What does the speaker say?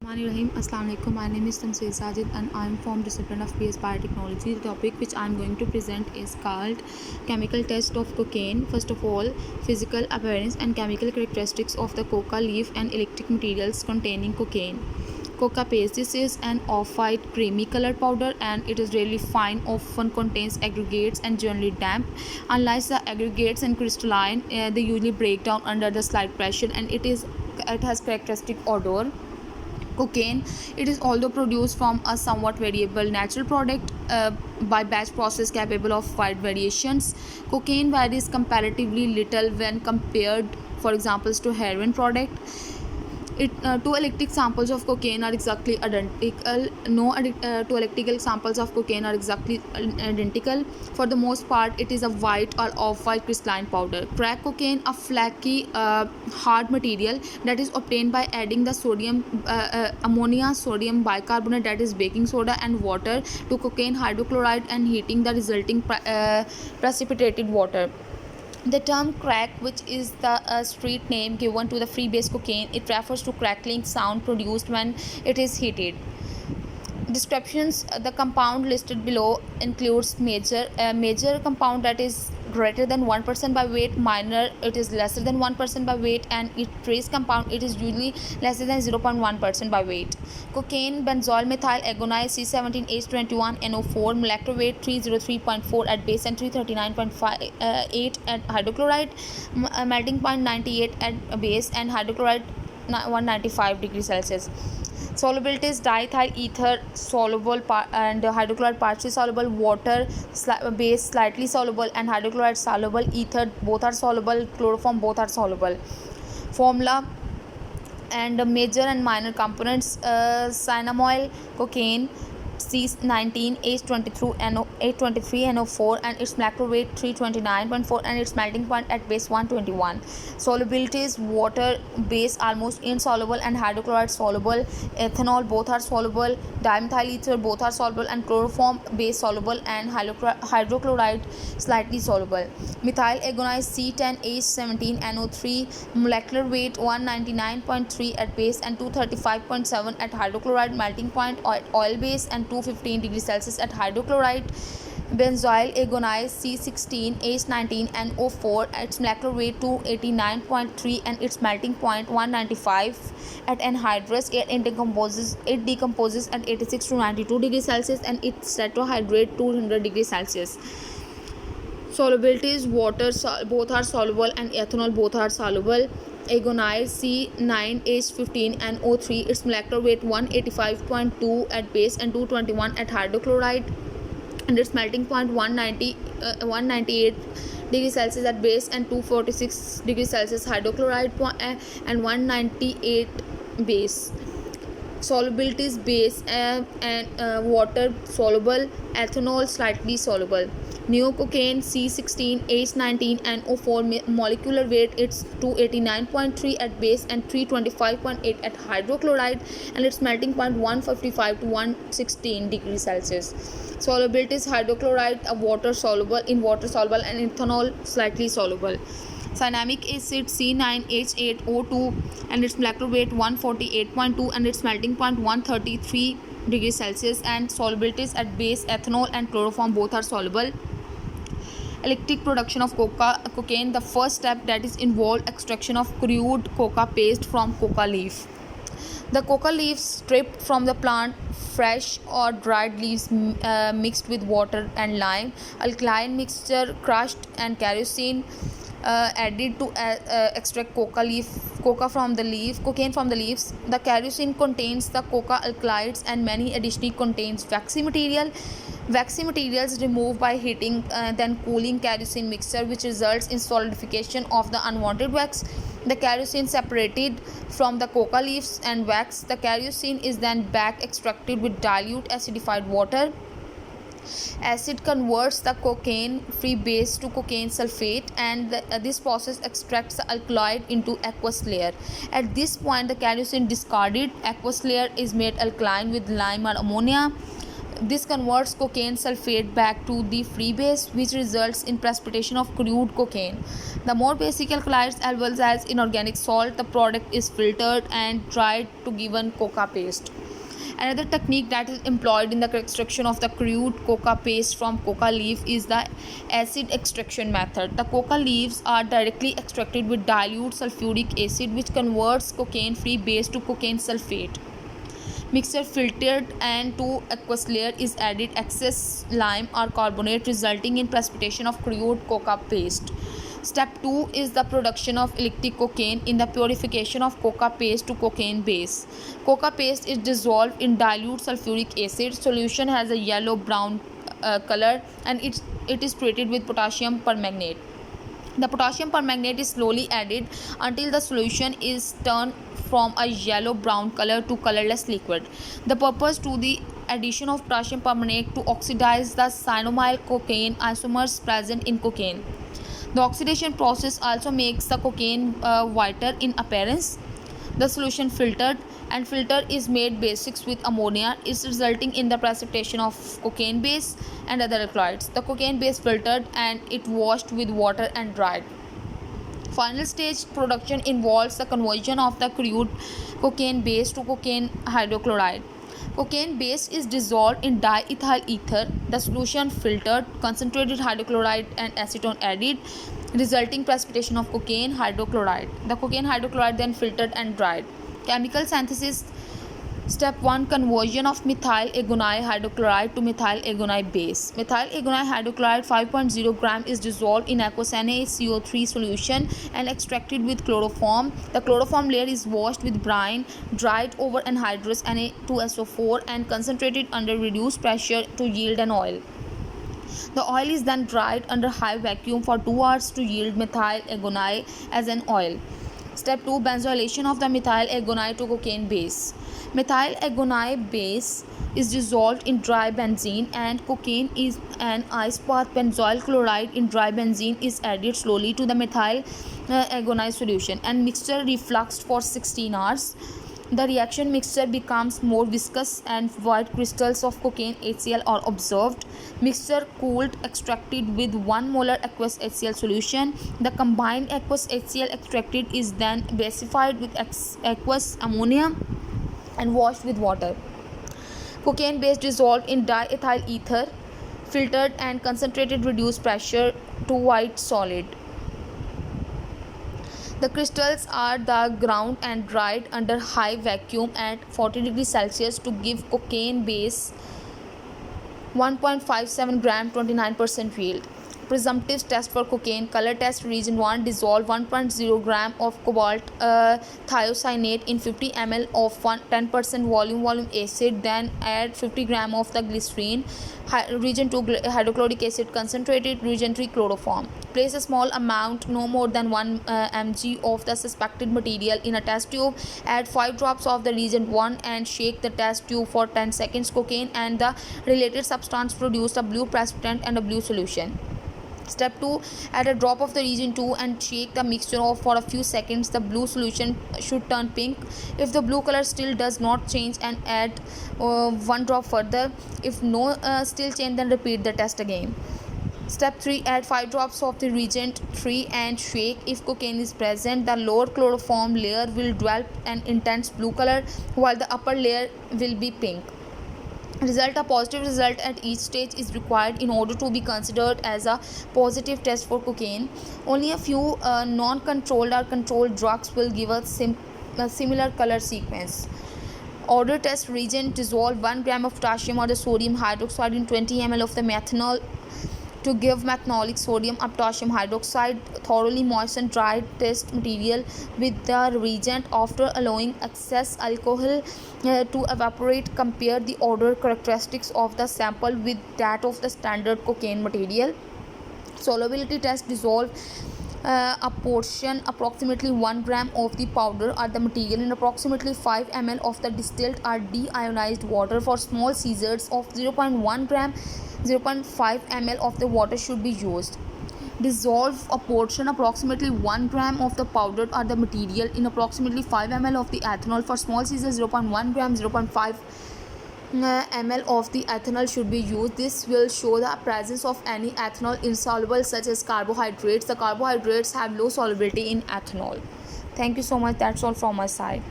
Rahim. Assalamu alaikum. My name is Tamseer Sajid and I am from discipline of PS Biotechnology. The topic which I am going to present is called chemical test of cocaine. First of all, physical appearance and chemical characteristics of the coca leaf and electric materials containing cocaine. Coca paste. This is an off-white creamy colored powder and it is really fine, often contains aggregates and generally damp. Unlike the aggregates and crystalline, they usually break down under the slight pressure and it has characteristic odor. Cocaine, it is although produced from a somewhat variable natural product by batch process capable of wide variations. Cocaine varies comparatively little when compared, for example, to heroin product. Two electric samples of cocaine are exactly identical. Two electrical samples of cocaine are exactly identical. For the most part, it is a white or off-white crystalline powder. Crack cocaine, a flaky, hard material that is obtained by adding the ammonia, sodium bicarbonate, that is baking soda, and water to cocaine hydrochloride and heating the resulting precipitated water. The term crack, which is the street name given to the freebase cocaine, it refers to crackling sound produced when it is heated. Descriptions: the compound listed below includes major compound that is greater than 1% by weight, minor it is lesser than 1% by weight, and its trace compound it is usually lesser than 0.1% by weight. Cocaine benzoyl methyl agonized C17H21NO4, molecular weight 303.4 at base and 339.8 at hydrochloride, melting point 98 at base and hydrochloride 195 degrees Celsius. Solubilities: diethyl ether soluble and hydrochloride partially soluble, water base slightly soluble, and hydrochloride soluble, ether both are soluble, chloroform both are soluble. Formula and major and minor components: cyanoyl cocaine C19H23NO4 and its molecular weight 329.4 and its melting point at base 121. Solubilities: water base almost insoluble and hydrochloride soluble, ethanol both are soluble, dimethyl ether both are soluble, and chloroform base soluble and hydrochloride slightly soluble. Methyl agonized C10H17NO3, molecular weight 199.3 at base and 235.7 at hydrochloride, melting point at oil base and 215 degrees Celsius at hydrochloride. Benzoyl agonized C16H19NO4, its molecular weight 289.3 and its melting point 195 at anhydrous. It decomposes at 86 to 92 degrees Celsius and its tetrahydrate 200 degrees Celsius. Solubilities: water both are soluble and ethanol both are soluble. Agonized C9H15NO3, its molecular weight 185.2 at base and 221 at hydrochloride, and its melting point 198 degrees Celsius at base and 246 degrees Celsius hydrochloride and 198 base. Solubilities: base and water soluble, ethanol slightly soluble. Neococaine C16H19NO4, molecular weight it's 289.3 at base and 325.8 at hydrochloride, and its melting point 155 to 116 degrees Celsius. Solubilities: hydrochloride, water soluble and ethanol slightly soluble. Cyanamic acid C9H8O2 and its molecular weight 148.2 and its melting point 133 degrees Celsius, and solubilities at base, ethanol and chloroform both are soluble. Electric production of cocaine: the first step that is involved extraction of crude coca paste from coca leaf. The coca leaves stripped from the plant, fresh or dried leaves mixed with water and lime, alkaline mixture crushed, and kerosene added to extract cocaine from the leaves. The kerosene contains the coca alkaloids and many additionally contains waxy material. Waxy materials removed by heating then cooling kerosene mixture, which results in solidification of the unwanted wax. The kerosene separated from the coca leaves and wax. The kerosene is then back extracted with dilute acidified water. Acid converts the cocaine free base to cocaine sulfate, and this process extracts the alkaloid into aqueous layer. At this point, the kerosene discarded aqueous layer is made alkaline with lime or ammonia. This converts cocaine sulfate back to the free base, which results in precipitation of crude cocaine. The more basic alkaloids as well as inorganic salt, the product is filtered and dried to given coca paste. Another technique that is employed in the extraction of the crude coca paste from coca leaf is the acid extraction method. The coca leaves are directly extracted with dilute sulfuric acid, which converts cocaine-free base to cocaine sulfate. Mixture filtered and to aqueous layer is added excess lime or carbonate, resulting in precipitation of crude coca paste. Step 2 is the production of electric cocaine in the purification of coca paste to cocaine base. Coca paste is dissolved in dilute sulfuric acid. Solution has a yellow-brown color and it is treated with potassium permanganate. The potassium permanganate is slowly added until the solution is turned from a yellow-brown color to colorless liquid. The purpose to the addition of potassium permanganate to oxidize the cyanoyl cocaine isomers present in cocaine. The oxidation process also makes the cocaine whiter in appearance. The solution filtered and filter is made basics with ammonia is resulting in the precipitation of cocaine base and other alkaloids. The cocaine base filtered and it washed with water and dried. Final stage production involves the conversion of the crude cocaine base to cocaine hydrochloride. Cocaine base is dissolved in diethyl ether. The solution filtered, concentrated hydrochloride and acetone added, resulting precipitation of cocaine hydrochloride. The cocaine hydrochloride then filtered and dried. Chemical synthesis. Step 1. Conversion of methyl agonite hydrochloride to methyl agonite base. Methyl agonite hydrochloride 5.0 gram is dissolved in aqueous NaCO3 solution and extracted with chloroform. The chloroform layer is washed with brine, dried over anhydrous Na2SO4 and concentrated under reduced pressure to yield an oil. The oil is then dried under high vacuum for 2 hours to yield methyl agonite as an oil. Step 2. Benzylation of the methyl agonite to cocaine base. Methyl agonite base is dissolved in dry benzene and cocaine is an ice bath. Benzoyl chloride in dry benzene is added slowly to the methyl agonite solution and mixture refluxed for 16 hours. The reaction mixture becomes more viscous and white crystals of cocaine HCl are observed. Mixture cooled extracted with 1 molar aqueous HCl solution. The combined aqueous HCl extracted is then basified with aqueous ammonia and washed with water. Cocaine base dissolved in diethyl ether, filtered and concentrated reduced pressure to white solid. The crystals are ground and dried under high vacuum at 40 degrees Celsius to give cocaine base 1.57 gram 29% yield. Presumptive test for cocaine. Color test. Region 1. Dissolve 1.0 gram of cobalt thiocyanate in 50 ml of 10% volume acid. Then add 50 gram of the glycerine. Region 2. Hydrochloric acid concentrated. Region 3. Chloroform. Place a small amount, no more than 1 mg of the suspected material in a test tube. Add 5 drops of the region 1 and shake the test tube for 10 seconds. Cocaine and the related substance produce a blue precipitant and a blue solution. Step 2. Add a drop of the region 2 and shake the mixture off for a few seconds. The blue solution should turn pink. If the blue color still does not change, and add 1 drop further. If no still change, then repeat the test again. Step 3. Add 5 drops of the reagent 3 and shake. If cocaine is present, the lower chloroform layer will develop an intense blue color while the upper layer will be pink. A positive result at each stage is required in order to be considered as a positive test for cocaine. Only a few non-controlled or controlled drugs will give a similar color sequence. Order test. Reagent. Dissolve 1 gram of potassium or the sodium hydroxide in 20 ml of the methanol to give methanolic sodium or potassium hydroxide. Thoroughly moisten dried test material with the reagent after allowing excess alcohol to evaporate. Compare the odor characteristics of the sample with that of the standard cocaine material. Solubility test. Dissolve a portion approximately 1 gram of the powder or the material in approximately 5 ml of the distilled or deionized water. For small seizures of 0.1 gram, 0.5 ml of the water should be used. Dissolve a portion approximately 1 gram of the powder or the material in approximately 5 ml of the ethanol. For small seizures, 0.1 gram, 0.5 ml of the ethanol should be used. This will show the presence of any ethanol insoluble such as carbohydrates. The carbohydrates have low solubility in ethanol. Thank you so much. That's all from my side.